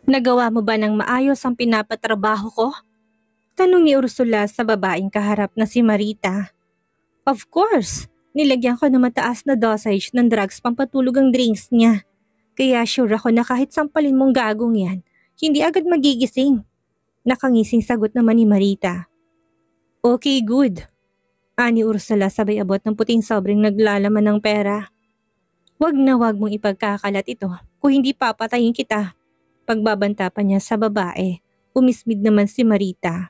Nagawa mo ba ng maayos ang pinapatrabaho ko? Tanong ni Ursula sa babaeng kaharap na si Marita. Of course, nilagyan ko ng mataas na dosage ng drugs pampatulog ang drinks niya. Kaya sure ako na kahit sampalin mong gagong yan, hindi agad magigising. Nakangising sagot naman ni Marita. Okay, good. Ani Ursula sabay abot ng puting sobrang naglalaman ng pera. Wag na wag mong ipagkakalat ito kung hindi papatayin kita. Pagbabanta pa niya sa babae, umismid naman si Marita.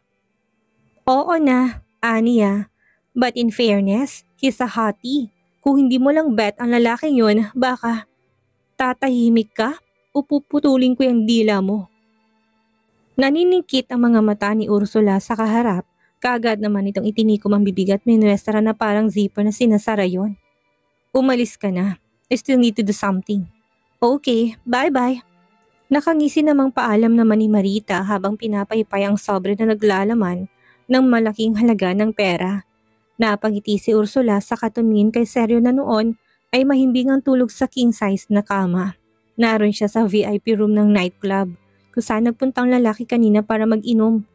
Oo na, Aniya. But in fairness, he's a hottie. Kung hindi mo lang bet ang lalaking yun, baka tatahimik ka o puputulin ko yung dila mo. Naniningkit ang mga mata ni Ursula sa kaharap. Kaagad naman itong itinikom ang bibig at minwestara na parang zipper na sinasara yon. Umalis ka na. I still need to do something. Okay, bye-bye. Nakangisi namang paalam naman ni Marita habang pinapaypay ang sobre na naglalaman ng malaking halaga ng pera. Napangiti si Ursula sa katumingin kay Seryo na noon ay mahimbing ang tulog sa king size na kama. Naroon siya sa VIP room ng nightclub kung saan nagpuntang lalaki kanina para mag-inom.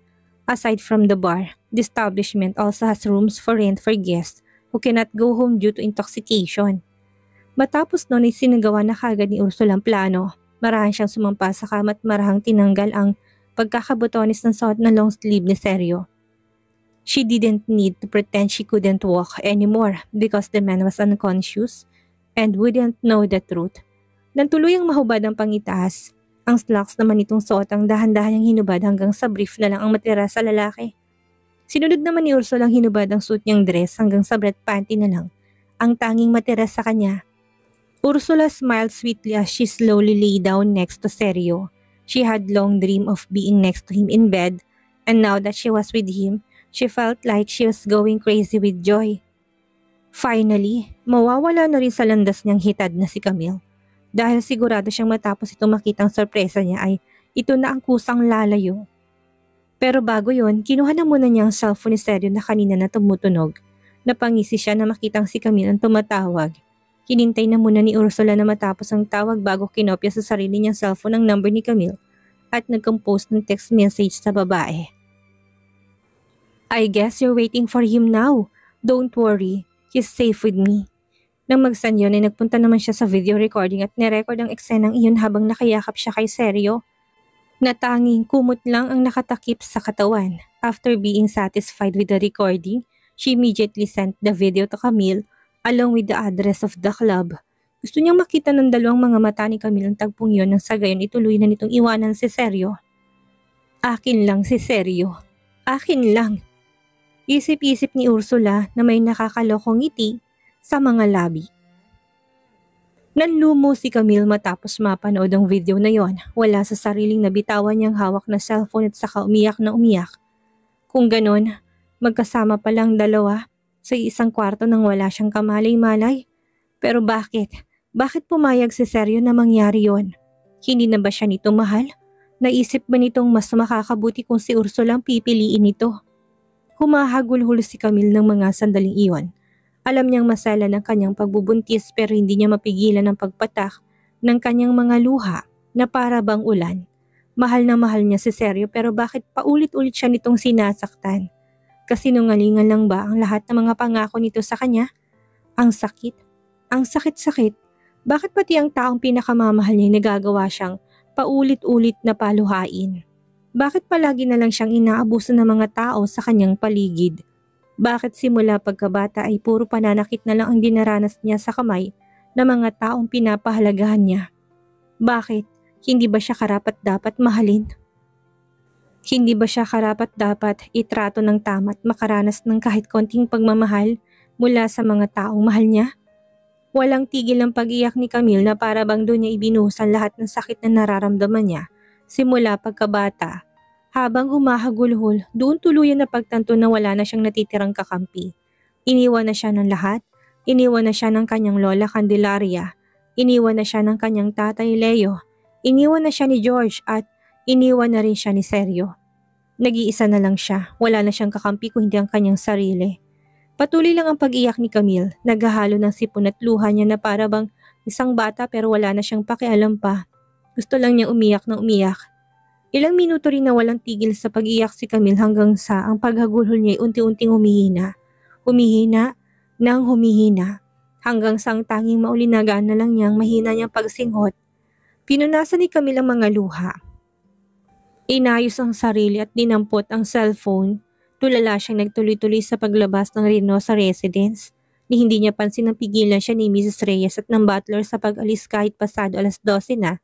Aside from the bar, the establishment also has rooms for rent for guests who cannot go home due to intoxication. Matapos noon ay sinagawa na kagad ni Ursula ang plano. Marahan siyang sumampa sa kama at marahang tinanggal ang pagkakabotones ng suot na long sleeve ni Seryo. She didn't need to pretend she couldn't walk anymore because the man was unconscious and wouldn't know the truth. Nang tuluyang mahubad ang pangitaas, ang slacks naman itong suot ang dahan-dahan niyang hinubad hanggang sa brief na lang ang matira sa lalaki. Sinunod naman ni Ursula ang hinubad ang suit niyang dress hanggang sa bread panty na lang ang tanging matira sa kanya. Ursula smiled sweetly as she slowly lay down next to Seryo. She had long dreamed of being next to him in bed, and now that she was with him, she felt like she was going crazy with joy. Finally, mawawala na rin sa landas niyang hitad na si Camille. Dahil sigurado siyang matapos itong makitang sorpresa niya ay ito na ang kusang lalayo. Pero bago yon, kinuha na muna niya ang cellphone ni Seryo na kanina na tumutunog. Napangisi siya na makitang si Camille ang tumatawag. Hinintay na muna ni Ursula na matapos ang tawag bago kinopya sa sarili niyang cellphone ang number ni Camille at nag-compose ng text message sa babae. I guess you're waiting for him now. Don't worry, he's safe with me. Nang magsanyo ay nagpunta naman siya sa video recording at nirecord ang eksenang iyon habang nakayakap siya kay Seryo. Natanging kumot lang ang nakatakip sa katawan. After being satisfied with the recording, she immediately sent the video to Camille along with the address of the club. Gusto niyang makita ng dalawang mga mata ni Camille ang tagpong yun nang sa gayon ituloy na nitong iwanan si Seryo. Akin lang si Seryo. Akin lang. Isip-isip ni Ursula na may nakakalokong ngiti sa mga labi. Nanlumo si Camille matapos mapanood ang video na yon. Wala sa sariling nabitawan niyang hawak na cellphone at saka umiyak na umiyak. Kung ganon, magkasama palang dalawa sa isang kwarto nang wala siyang kamalay-malay. Pero bakit? Bakit pumayag si Seryo na mangyari yon? Hindi na ba siya nito mahal? Naisip ba nitong mas makakabuti kung si Ursula ang pipiliin nito? Humahagulhol si Camille ng mga sandaling iyon. Alam niyang masala ng kanyang pagbubuntis pero hindi niya mapigilan ang pagpatak ng kanyang mga luha na para bang ulan. Mahal na mahal niya si Seryo pero bakit paulit-ulit siya nitong sinasaktan? Kasinungalingan lang ba ang lahat ng mga pangako nito sa kanya? Ang sakit. Ang sakit-sakit. Bakit pati ang taong pinakamamahal niya nagagawa siyang paulit-ulit na paluhain? Bakit palagi na lang siyang inaabuso ng mga tao sa kanyang paligid? Bakit simula pagkabata ay puro pananakit na lang ang dinaranas niya sa kamay ng mga taong pinapahalagahan niya? Bakit? Hindi ba siya karapat-dapat mahalin? Hindi ba siya karapat-dapat itrato ng tama at makaranas ng kahit konting pagmamahal mula sa mga taong mahal niya? Walang tigil ang pag-iyak ni Camille na para bang doon niya ibinuhusan lahat ng sakit na nararamdaman niya simula pagkabata. Habang humahagulhol, doon tuluyan na pagtanto na wala na siyang natitirang kakampi. Iniwan na siya ng lahat, iniwan na siya ng kanyang lola Candelaria, iniwan na siya ng kanyang tatay Leo, iniwan na siya ni George at iniwan na rin siya ni Seryo. Nag-iisa na lang siya, wala na siyang kakampi kung hindi ang kanyang sarili. Patuloy lang ang pag-iyak ni Camille, naghahalo ng sipon at luha niya na para bang isang bata pero wala na siyang pakialam pa. Gusto lang niya umiyak na umiyak. Ilang minuto rin na walang tigil sa pag-iyak si Camille hanggang sa ang paghagulhol niya ay unti-unting humihina. Humihina, nang humihina, hanggang sa ang tanging maulinagaan na lang niyang mahina niyang pagsinghot. Pinunasan ni Camille ang mga luha. Inayos ang sarili at dinampot ang cellphone. Tulala siyang nagtuloy-tuloy sa paglabas ng Reno sa residence. Ni hindi niya pansin ang pigilan siya ni Mrs. Reyes at ng butler sa pag-alis kahit pasado 12:00 na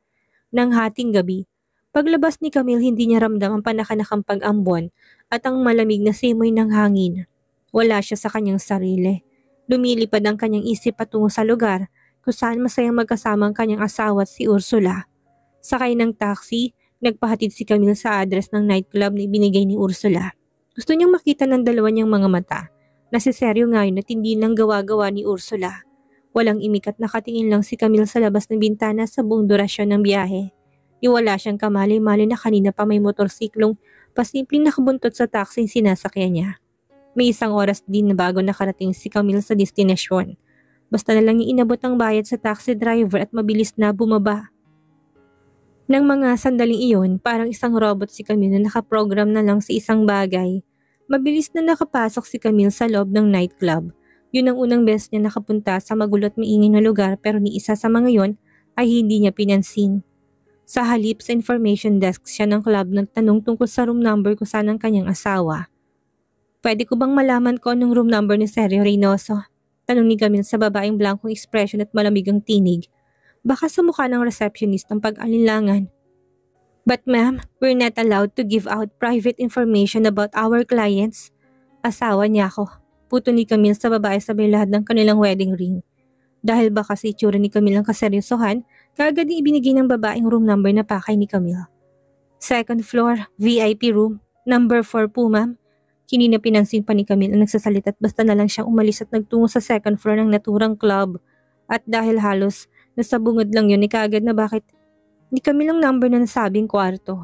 ng hating gabi. Paglabas ni Camille, hindi niya ramdam ang panakanakang pag-ambon at ang malamig na simoy ng hangin. Wala siya sa kanyang sarili. Lumilipad ang kanyang isip patungo sa lugar kung saan masayang magkasama ang kanyang asawa at si Ursula. Sakay ng taxi, nagpahatid si Camille sa address ng nightclub na ibinigay ni Ursula. Gusto niyang makita ng dalawa niyang mga mata na si seryo ngayon at hindi lang gawa-gawa ni Ursula. Walang imik at nakatingin lang si Camille sa labas ng bintana sa buong durasyon ng biyahe. Iwala siyang kamali-mali na kanina pa may motorsiklong pasimpleng nakabuntot sa taxi sinasakyan niya. May 1 oras din na bago nakarating si Camille sa destinasyon. Basta na lang inabot ang bayad sa taxi driver at mabilis na bumaba. Nang mga sandaling iyon, parang isang robot si Camille na nakaprogram na lang sa isang bagay. Mabilis na nakapasok si Camille sa loob ng nightclub. Yun ang unang beses niya nakapunta sa magulo at maingay na lugar pero ni isa sa mga yon ay hindi niya pinansin. Sa halip sa information desk siya ng club nagtanong tungkol sa room number kung saan ang kanyang asawa. Pwede ko bang malaman ko anong room number ni Sergio Reynoso? Tanong ni Camille sa babaeng blankong ekspresyon at malamig ang tinig. Baka sa mukha ng receptionist ang pag-alinlangan. But ma'am, we're not allowed to give out private information about our clients. Asawa niya ako. Puto ni Camille sa babae sabay lahat ng kanilang wedding ring. Dahil ba kasi itsura ni Camille ang kaseryosohan, kaagad din ibinigay ng babaeng room number na pakay ni Camille. Second floor, VIP room, number 4 po ma'am. Hindi na pinansin pa ni Camille ang nagsasalita at basta na lang siyang umalis at nagtungo sa second floor ng naturang club. At dahil halos nasabungod lang yun, kaagad na bakit ni Camille ang number na nasabing kwarto.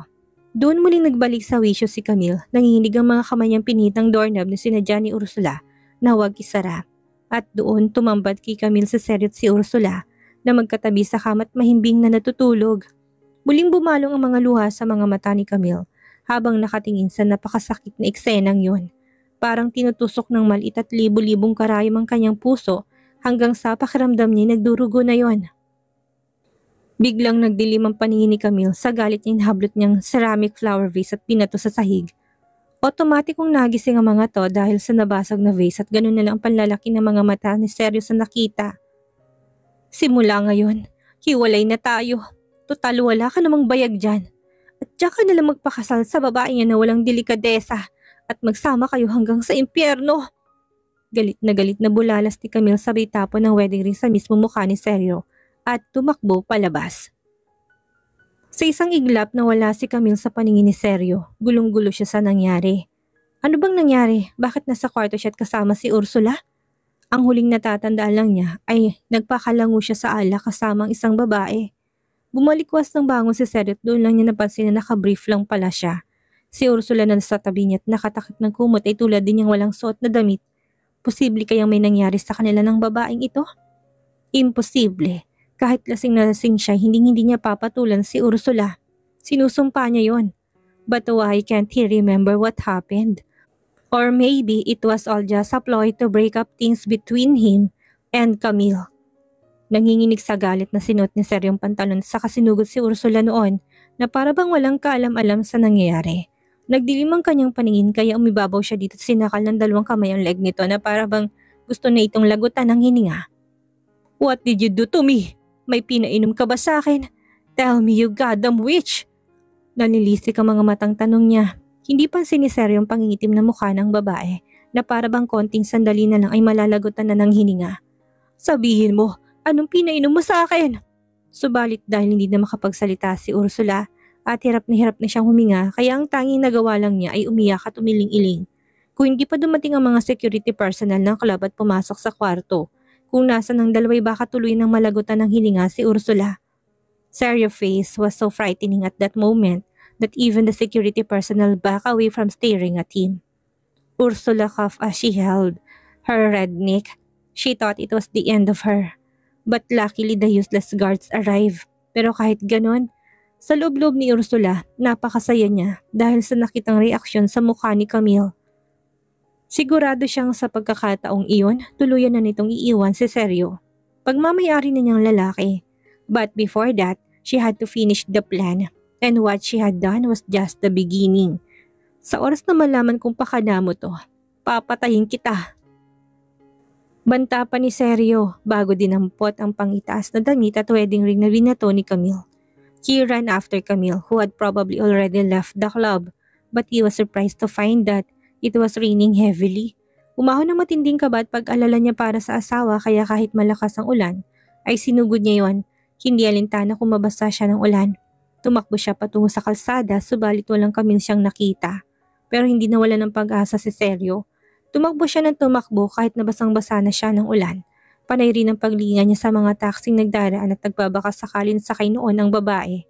Doon muling nagbalik sa wisyo si Camille, nanginginig ang mga kamay niyang pinitang doorknob na sinadya ni Ursula na huwag isara. At doon tumambad kay Camille sa seryo at si Ursula na magkatabi sa kama at mahimbing na natutulog. Muling bumalong ang mga luha sa mga mata ni Camille habang nakatingin sa napakasakit na eksenang yun. Parang tinutusok ng maliit at libo-libong karayom ang kanyang puso hanggang sa pakiramdam niya nagdurugo na yon. Biglang nagdilim ang paningin ni Camille sa galit niya hablot niyang ceramic flower vase at pinato sa sahig. Otomatikong nagising ang mga to dahil sa nabasag na vase at ganun na lang ang panlalaki ng mga mata ni Seryo sa nakita. Simula ngayon, hiwalay na tayo. Total wala ka namang bayag dyan. At tsaka na lang magpakasal sa babae niya na walang delikadesa at magsama kayo hanggang sa impyerno. Galit na bulalas ni Camille sabay tapon ng wedding ring sa mismo mukha ni Seryo at tumakbo palabas. Sa isang iglap nawala si Camille sa paningin ni Seryo. Gulong-gulo siya sa nangyari. Ano bang nangyari? Bakit nasa kwarto siya at kasama si Ursula? Ang huling natatandaan lang niya ay nagpakalango siya sa ala kasama ang isang babae. Bumalikwas ng bangon si Seryo at doon lang niya napansin na nakabrief lang pala siya. Si Ursula na nasa tabi niya at nakatakip ng kumot ay tulad din niyang walang suot na damit. Posible kayang may nangyari sa kanila ng babaeng ito? Imposible. Kahit lasing na lasing siya, hindi niya papatulan si Ursula. Sinusumpa niya yon. But why can't he remember what happened? Or maybe it was all just a ploy to break up things between him and Camille. Nanginginig sa galit na sinuot ni Seryo ang pantalon sa kasinugod si Ursula noon na para bang walang kaalam-alam sa nangyayari. Nagdilim ang kanyang paningin kaya umibabaw siya dito at sinakal ng 2 kamay ang leg nito na para bang gusto na itong lagutan ng hininga. What did you do to me? May pinainom ka ba sa akin? Tell me you goddamn witch! Nanilisik ang mga matang tanong niya. Hindi pansin ni Seryo ang pangingitim na mukha ng babae na para bang konting sandali na lang ay malalagutan na ng hininga. Sabihin mo, anong pinainom mo sa akin? Subalit dahil hindi na makapagsalita si Ursula at hirap na siyang huminga kaya ang tanging nagawa lang niya ay umiyak at umiling-iling. Kung hindi pa dumating ang mga security personnel ng club at pumasok sa kwarto, kung nasa ng dalaway baka tuloy ng malagutan ng hininga si Ursula. Seryo's face was so frightening at that moment that even the security personnel back away from staring at him. Ursula coughed as she held her red neck. She thought it was the end of her. But luckily the useless guards arrived. Pero kahit ganon, Sa loob-loob ni Ursula, napakasaya niya dahil sa nakitang reaksyon sa mukha ni Camille. Sigurado siyang sa pagkakataong iyon, tuluyan na nitong iiwan si Sergio. Pagmamayari na niyang lalaki. But before that, she had to finish the plan. And what she had done was just the beginning. Sa oras na malaman kung pakana mo to, papatayin kita. Banta pa ni Sergio bago dinampot ang pangitaas na damit at wedding ring na binato ni Camille. He ran after Camille, who had probably already left the club, but he was surprised to find that it was raining heavily. Umahon ng matinding kabat pag-alala niya para sa asawa, kaya kahit malakas ang ulan, ay sinugod niya yon. Hindi alintana kung mabasa siya ng ulan. Tumakbo siya patungo sa kalsada, subalit walang Camille siyang nakita. Pero hindi nawala ng pag-asa si Sergio. Tumakbo siya ng tumakbo kahit nabasang-basa na siya ng ulan. Panay rin ang paglingan niya sa mga taksing nagdaraan at nagbabakas sakalin sakay noon ang babae.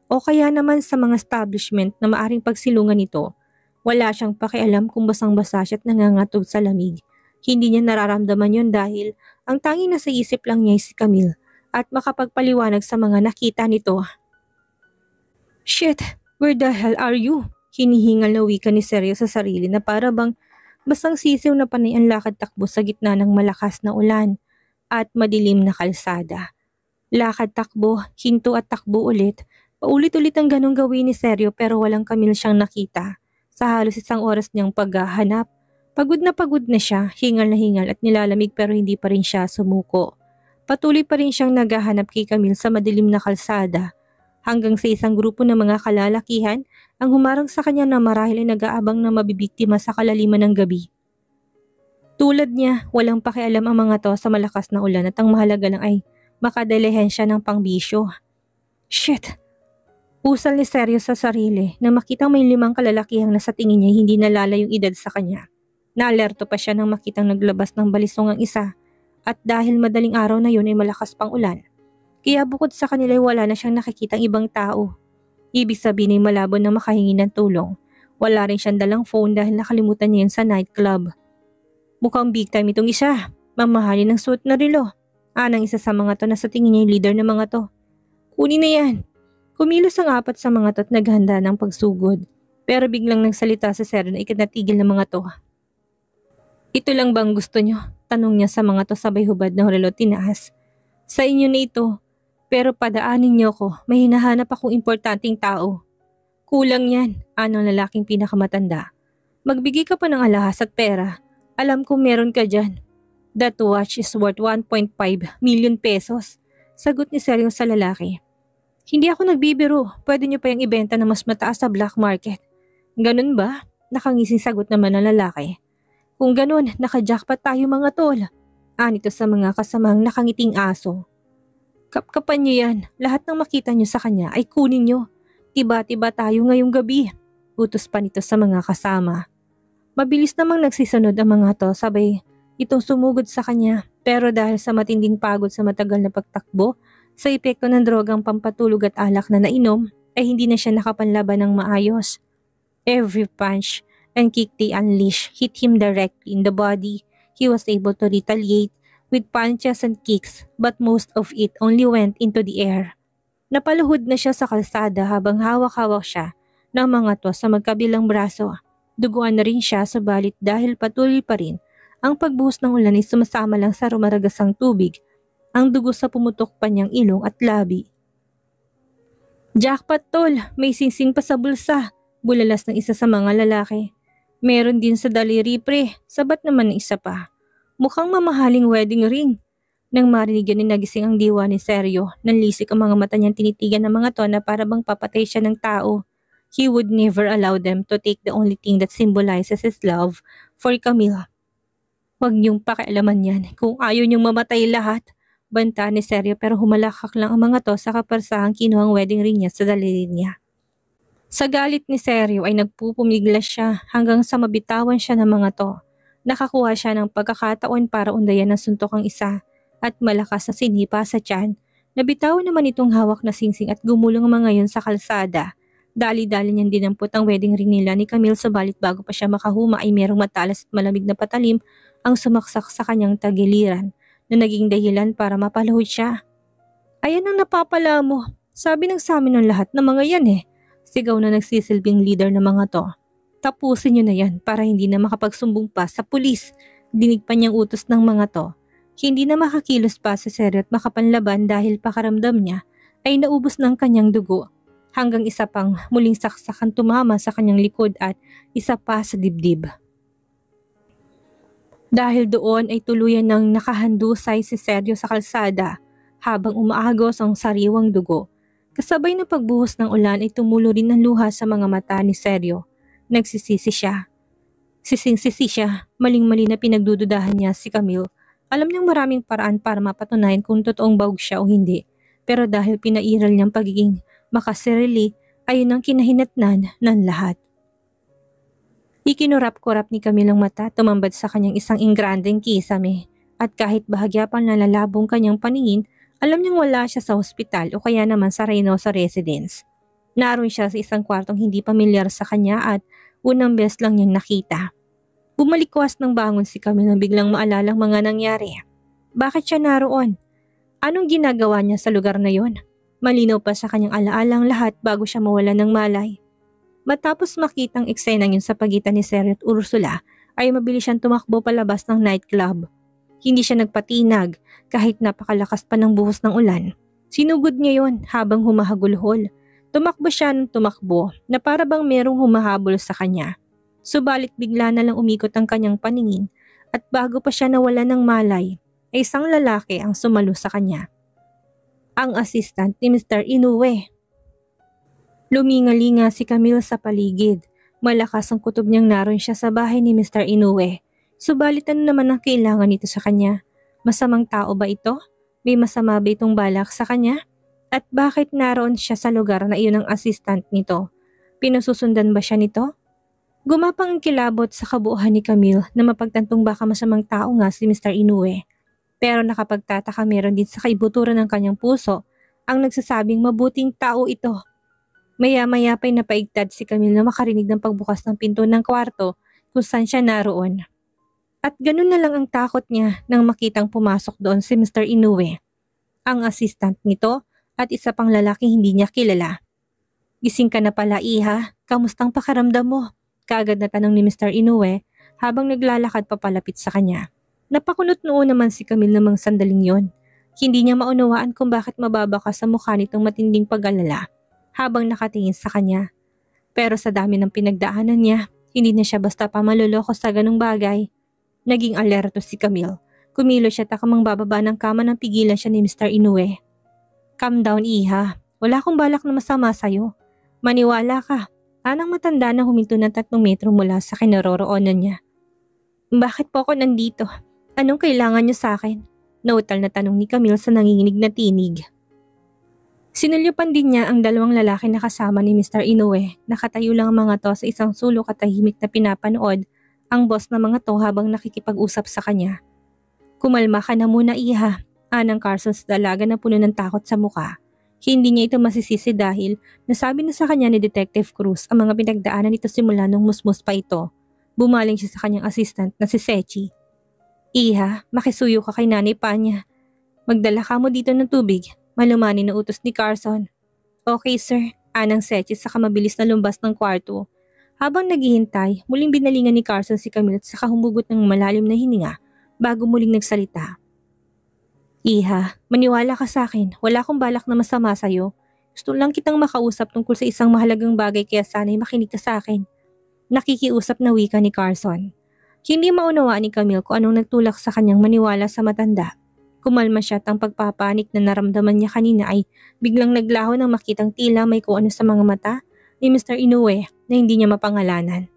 O kaya naman sa mga establishment na maaring pagsilungan nito. Wala siyang pakialam kung basang-basa siya at nangangatog sa lamig. Hindi niya nararamdaman yon dahil ang tanging nasa isip lang niya ay si Camille at makapagpaliwanag sa mga nakita nito. "Shit, where the hell are you?" Hinihingal na wika ni Sergio sa sarili na para bang basang sisiw na panay ang lakad takbo sa gitna ng malakas na ulan at madilim na kalsada. Lakad takbo, hinto at takbo ulit. Paulit-ulit ang ganong gawin ni Sergio pero walang Camille siyang nakita. Sa halos isang oras niyang paghahanap, pagod na siya, hingal na hingal at nilalamig pero hindi pa rin siya sumuko. Patuloy pa rin siyang naghahanap kay Camille sa madilim na kalsada. Hanggang sa isang grupo ng mga kalalakihan ang humarang sa kanya na marahil ay nag-aabang na mabibiktima sa kalaliman ng gabi. Tulad niya, walang pakialam ang mga to sa malakas na ulan at ang mahalaga lang ay makadalihan siya ng pangbisyo. Shit! Usal ni Sergio sa sarili na makitang may 5 kalalakihang na sa tingin niya hindi nalala yung edad sa kanya. Naalerto pa siya nang makitang naglabas ng balisong ang isa at dahil madaling araw na yun ay malakas pang ulan. Kaya bukod sa kanila ay wala na siyang nakikitang ibang tao. Ibig sabihin ay malabo na makahingi ng tulong. Wala rin siyang dalang phone dahil nakalimutan niya yun sa nightclub. Mukhang big time itong isa. Mamahalin ng suot na relo. Anang isa sa mga to na sa tingin niya yung leader ng mga to. Kunin na yan. Kumilos ang 4 sa mga to at naghanda ng pagsugod. Pero biglang nagsalita si Sergio na ikinatigil ng mga to. Ito lang bang gusto nyo? Tanong niya sa mga to sabay hubad ng relo tinaas. Sa inyo na ito. Pero padaanin niyo ko. May hinahanap akong importanteng tao. Kulang yan. Ano ang lalaking pinakamatanda? Magbigay ka pa ng alahas at pera. Alam kong meron ka dyan. That watch is worth 1.5 million pesos. Sagot ni Sergio sa lalaki. Hindi ako nagbibiro. Pwede niyo pa yung ibenta na mas mataas sa black market. Ganun ba? Nakangising sagot naman ng lalaki. Kung ganun, naka-jackpot tayo mga tol. Anito sa mga kasamang nakangiting aso. Kapkapan niyo yan. Lahat ng makita niyo sa kanya ay kunin niyo. Tiba-tiba tayo ngayong gabi. Utos pa nito sa mga kasama. Mabilis namang nagsisunod ang mga to sabay itong sumugod sa kanya. Pero dahil sa matinding pagod sa matagal na pagtakbo, sa epekto ng drogang pampatulog at alak na nainom, ay hindi na siya nakapanlaban ng maayos. Every punch and kick they unleashed hit him directly in the body. He was able to retaliate with punches and kicks, but most of it only went into the air. Napaluhod na siya sa kalsada habang hawak-hawak siya ng mga to sa magkabilang braso. Duguan na rin siya subalit dahil patuloy pa rin ang pagbuhos ng ulan ay sumasama lang sa rumaragasang tubig, ang dugo sa pumutok pa niyang ilong at labi. Jackpot tol, may singsing pa sa bulsa, bulalas ng isa sa mga lalaki. Meron din sa daliri pre, sabat naman ng isa pa. Mukhang mamahaling wedding ring. Nang marinig yun ay nagising ang diwa ni Sergio, nanlisik ang mga mata niyang tinitigan ng mga to na para bang papatay siya ng tao. He would never allow them to take the only thing that symbolizes his love for Camille. Huwag niyong pakialaman yan kung ayaw niyong mamatay lahat. Banta ni Sergio pero humalakak lang ang mga to sa kaparsahang kinuhang wedding ring niya sa daliri niya. Sa galit ni Sergio ay nagpupumiglas siya hanggang sa mabitawan siya ng mga to. Nakakuha siya ng pagkakataon para undayan ng suntok ang isa at malakas na sinipa sa tiyan. Nabitawan naman itong hawak na singsing at gumulong mga yon sa kalsada. Dali-dali niyang dinampot ang wedding ring nila ni Camille subalit bago pa siya makahuma ay merong matalas at malamig na patalim ang sumaksak sa kanyang tagiliran na naging dahilan para mapaluhod siya. Ayan ang napapala mo. Sabi ng sa amin ng lahat na mga yan eh. Sigaw na nagsisilbing leader ng mga to. Tapusin nyo na yan para hindi na makapagsumbong pa sa pulis. Dinig pa niyang utos ng mga to. Hindi na makakilos pa si Seryo at makapanlaban dahil pakaramdam niya ay naubos ng kanyang dugo. Hanggang isa pang muling saksakan tumama sa kanyang likod at isa pa sa dibdib. Dahil doon ay tuluyan ng nakahandusay si Seryo sa kalsada habang umaagos ang sariwang dugo. Kasabay ng pagbuhos ng ulan ay tumulo rin ang luha sa mga mata ni Seryo. Nagsisisi siya. Sising-sisi siya, maling-mali na pinagdududahan niya si Camille. Alam niyang maraming paraan para mapatunayan kung totoong bawg siya o hindi. Pero dahil pinairal niyang pagiging makasarili, ayun ang kinahinatnan ng lahat. Ikinurap-kurap ni Camille ang mata, tumambad sa kanyang isang ingrandeng kisame. At kahit bahagya pang nalalabong kanyang paningin, alam niyang wala siya sa ospital o kaya naman sa Reynosa residence. Naroon siya sa isang kwartong hindi pamilyar sa kanya at unang beses lang niyang nakita. Bumalikwas ng bangon si Camille nang biglang maalalang mga nangyari. Bakit siya naroon? Anong ginagawa niya sa lugar na yon? Malinaw pa sa kanyang alaalang lahat bago siya mawala ng malay. Matapos makitang eksenang yun sa pagitan ni Seryo at Ursula, ay mabilis siyang tumakbo palabas ng nightclub. Hindi siya nagpatinag kahit napakalakas pa ng buhos ng ulan. Sinugod niya yon habang humahagulhol. Tumakbo siya ng tumakbo na para bang merong humahabol sa kanya. Subalit bigla na lang umikot ang kanyang paningin at bago pa siya nawala ng malay, ay isang lalaki ang sumalo sa kanya. Ang assistant ni Mr. Inoue. Lumingalinga si Camille sa paligid. Malakas ang kutob niyang naroon siya sa bahay ni Mr. Inoue. Subalit ano naman ang kailangan nito sa kanya? Masamang tao ba ito? May masama ba itong balak sa kanya? At bakit naroon siya sa lugar na iyon ang assistant nito? Pinususundan ba siya nito? Gumapang ang kilabot sa kabuuhan ni Camille na mapagtantong baka masamang tao nga si Mr. Inoue. Pero nakapagtataka meron din sa kaibuturan ng kanyang puso ang nagsasabing mabuting tao ito. Maya-maya pa'y napaigtad si Camille na makarinig ng pagbukas ng pinto ng kwarto kung saan siya naroon. At ganun na lang ang takot niya nang makitang pumasok doon si Mr. Inoue, ang assistant nito at isa pang lalaking hindi niya kilala. Gising ka na pala, Iha. Kamustang pakaramdam mo? Kaagad na tanong ni Mr. Inoue habang naglalakad papalapit sa kanya. Napakunot noon naman si Camille namang sandaling yon. Hindi niya maunawaan kung bakit mababa ka sa mukha nitong matinding pag-alala habang nakatingin sa kanya. Pero sa dami ng pinagdaanan niya, hindi na siya basta pamaluloko sa ganung bagay. Naging alerto si Camille. Kumilos siya takamang bababa ng kama nang pigilan siya ni Mr. Inoue. Calm down, Iha. Wala akong balak na masama sa'yo. Maniwala ka. Anang matanda na huminto ng 3 metro mula sa kinaroroonan niya. Bakit po ako nandito? Anong kailangan niyo sa akin? Nautal na tanong ni Camille sa nanginginig na tinig. Sinulyupan din niya ang 2 lalaki na kasama ni Mr. Inoue. Nakatayo lang ang mga to sa isang sulok at tahimik na pinapanood ang boss na mga to habang nakikipag-usap sa kanya. Kumalma ka na muna, Iha. Anang Carson sa dalaga na puno ng takot sa muka. Hindi niya ito masisisi dahil nasabi na sa kanya ni Detective Cruz ang mga pinagdaanan nito simula nung musmus pa ito. Bumaling siya sa kanyang assistant na si Sechi. Iha, makisuyo ka kay Nanay Panya. Magdala ka mo dito ng tubig. Malumani na utos ni Carson. Okay sir, anang Sechi sa mabilis na lumbas ng kwarto. Habang naghihintay, muling binalingan ni Carson si Camille at saka humugot ng malalim na hininga bago muling nagsalita. Iha, maniwala ka sa akin. Wala akong balak na masama sa'yo. Gusto lang kitang makausap tungkol sa isang mahalagang bagay kaya sana'y makinig ka sa akin. Nakikiusap na wika ni Carson. Hindi maunawaan ni Camille kung anong nagtulak sa kanyang maniwala sa matanda. Kumalma siya at ang pagpapanik na naramdaman niya kanina ay biglang naglaho nang makitang tila may kung ano sa mga mata ni Mr. Inoue na hindi niya mapangalanan.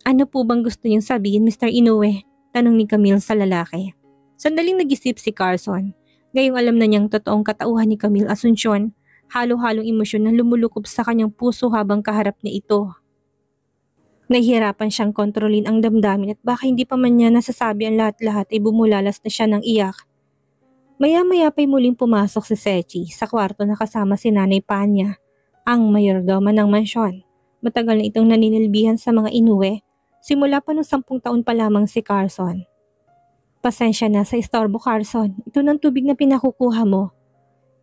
Ano po bang gusto niyong sabihin, Mr. Inoue? Tanong ni Camille sa lalaki. Sandaling nag-isip si Carson. Ngayong alam na niyang totoong katauhan ni Camille Asuncion, halo-halong emosyon na lumulukob sa kanyang puso habang kaharap niya ito. Nahihirapan siyang kontrolin ang damdamin at baka hindi pa man niya nasasabi ang lahat-lahat ay bumulalas na siya ng iyak. Maya-maya pa'y muling pumasok si Sechi sa kwarto na kasama si Nanay Panya, ang mayordoma ng mansyon. Matagal na itong naninilbihan sa mga Inoue, simula pa noong 10 taon pa lamang si Carson. Pasensya na sa istorbo, Carson. Ito ng tubig na pinakukuha mo.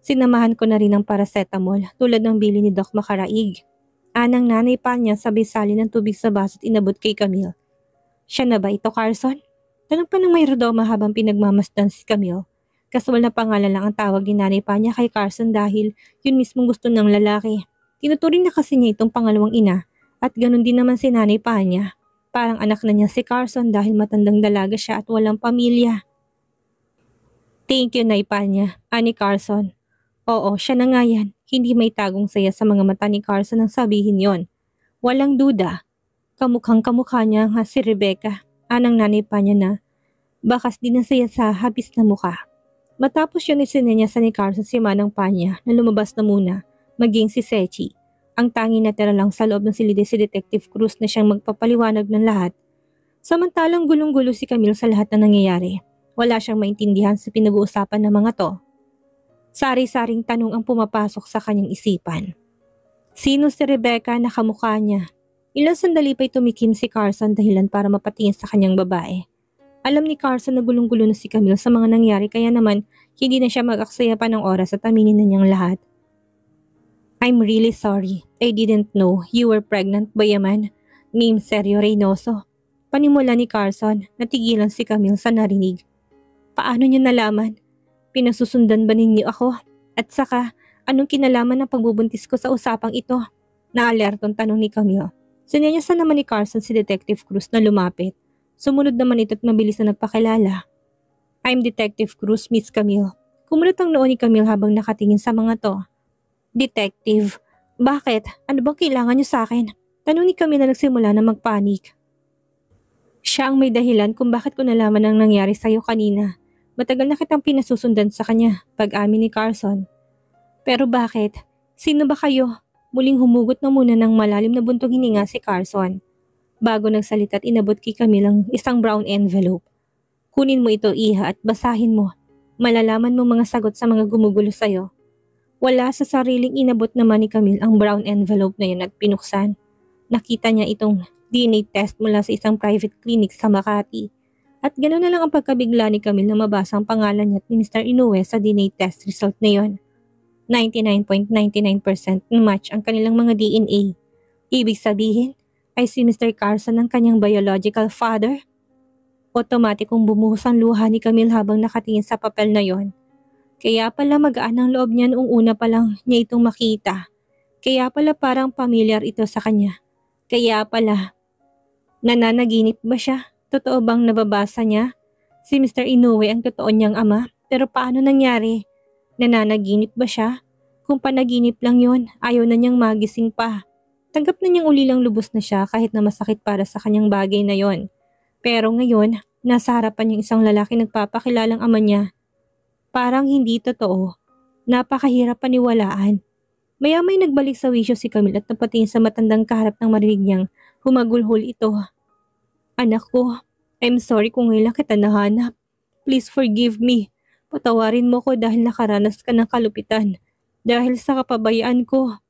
Sinamahan ko na rin ng paracetamol tulad ng bili ni Doc Makaraig. Anang nanay pa niya sabay sali ng tubig sa baso at inabot kay Camille. Siya na ba ito, Carson? Tanong pa ng may Rodoma habang pinagmamasdan si Camille. Kaswal na pangalan lang ang tawag ni nanay pa niya kay Carson dahil yun mismong gusto ng lalaki. Tinuturing na kasi niya itong pangalawang ina at ganun din naman si nanay pa niya. Parang anak na niya si Carson dahil matandang dalaga siya at walang pamilya. Thank you, Nay Panya, ani Carson. Oo, siya na nga yan. Hindi may tagong saya sa mga mata ni Carson ang sabihin yon. Walang duda. Kamukhang kamukha niya nga si Rebecca, anang nanay pa niya na. Bakas din ang saya sa habis na mukha. Matapos yun isinenyasan ni Carson si Manang Panya na lumabas na muna, maging si Sechi. Ang tanging natira lang sa loob ng silid si Detective Cruz na siyang magpapaliwanag ng lahat. Samantalang gulong-gulo si Camille sa lahat na nangyayari. Wala siyang maintindihan sa pinag-uusapan ng mga to. Sari-saring tanong ang pumapasok sa kanyang isipan. Sino si Rebecca na kamukha niya? Ilang sandali pa'y tumikim si Carson dahilan para mapatingin sa kanyang babae. Alam ni Carson na gulong-gulo na si Camille sa mga nangyari kaya naman hindi na siya mag-aksaya pa ng oras at aminin na niyang lahat. I'm really sorry. I didn't know you were pregnant by a man named Sergio Reynoso. Panimula ni Carson, natigilan si Camille sa narinig. Paano niyo nalaman? Pinasusundan ba ninyo ako? At saka, anong kinalaman ng pagbubuntis ko sa usapang ito? Naalertong tanong ni Camille. Sinenyasan naman ni Carson si Detective Cruz na lumapit. Sumunod naman ito at mabilis na nagpakilala. I'm Detective Cruz, Miss Camille. Kumulat ang noo ni Camille habang nakatingin sa mga to. Detective, bakit? Ano bang kailangan niyo sa akin? Tanong ni Camille na nagsimula na magpanik. Siya ang may dahilan kung bakit ko nalaman ang nangyari sa'yo kanina. Matagal na kitang pinasusundan sa kanya, pag-amin ni Carson. Pero bakit? Sino ba kayo? Muling humugot na muna ng malalim na buntong hininga si Carson. Bago nagsalita at inabot kay Camille ang isang brown envelope. Kunin mo ito, Iha, at basahin mo. Malalaman mo mga sagot sa mga gumugulo sa'yo. Wala sa sariling inabot naman ni Camille ang brown envelope na yun at pinuksan. Nakita niya itong DNA test mula sa isang private clinic sa Makati. At gano'n na lang ang pagkabigla ni Camille na mabasa ang pangalan niya at ni Mr. Inoue sa DNA test result na yon. 99.99% match ang kanilang mga DNA. Ibig sabihin ay si Mr. Carson ang kanyang biological father. Otomatikong bumuhos ang luha ni Camille habang nakatingin sa papel na yon. Kaya pala magaan ang loob niya noong una pa lang niya itong makita. Kaya pala parang pamilyar ito sa kanya. Kaya pala, nananaginip ba siya? Totoo bang nababasa niya? Si Mr. Inoue ang totoo niyang ama, pero paano nangyari? Nananaginip ba siya? Kung panaginip lang yon, ayaw na niyang magising pa. Tanggap na niyang ulilang lubos na siya kahit na masakit para sa kanyang bagay na yon. Pero ngayon, nasa harapan niyang isang lalaki nagpapakilalang ama niya. Parang hindi totoo. Napakahirap paniwalaan. Maya-may nagbalik sa wisyo si Camille at napatingin sa matandang kaharap ng marinig niyang humagulhol ito. Anak ko, I'm sorry kung ngayon lang kita nahanap. Please forgive me. Patawarin mo ko dahil nakaranas ka ng kalupitan. Dahil sa kapabayaan ko.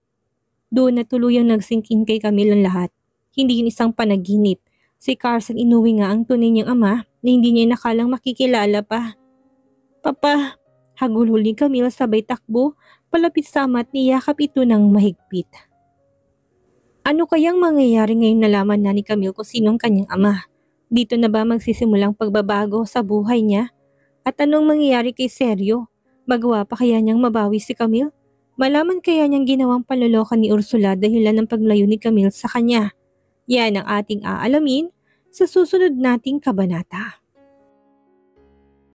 Doon na tuluyang nagsingkin kay Camille ang lahat. Hindi yun isang panaginip. Si Carson Inoue nga ang tunay niyang ama na hindi niya nakalang makikilala pa. Papa, hagulhol ni Camille sabay takbo, palapit sa ama at niyakap ito ng mahigpit. Ano kayang mangyayari ngayon nalaman na ni Camille kung sino ang kanyang ama? Dito na ba magsisimulang pagbabago sa buhay niya? At anong mangyayari kay Sergio? Magawa pa kaya niyang mabawi si Camille? Malaman kaya niyang ginawang panloloko ni Ursula dahilan ng paglayo ni Camille sa kanya? Yan ang ating aalamin sa susunod nating kabanata.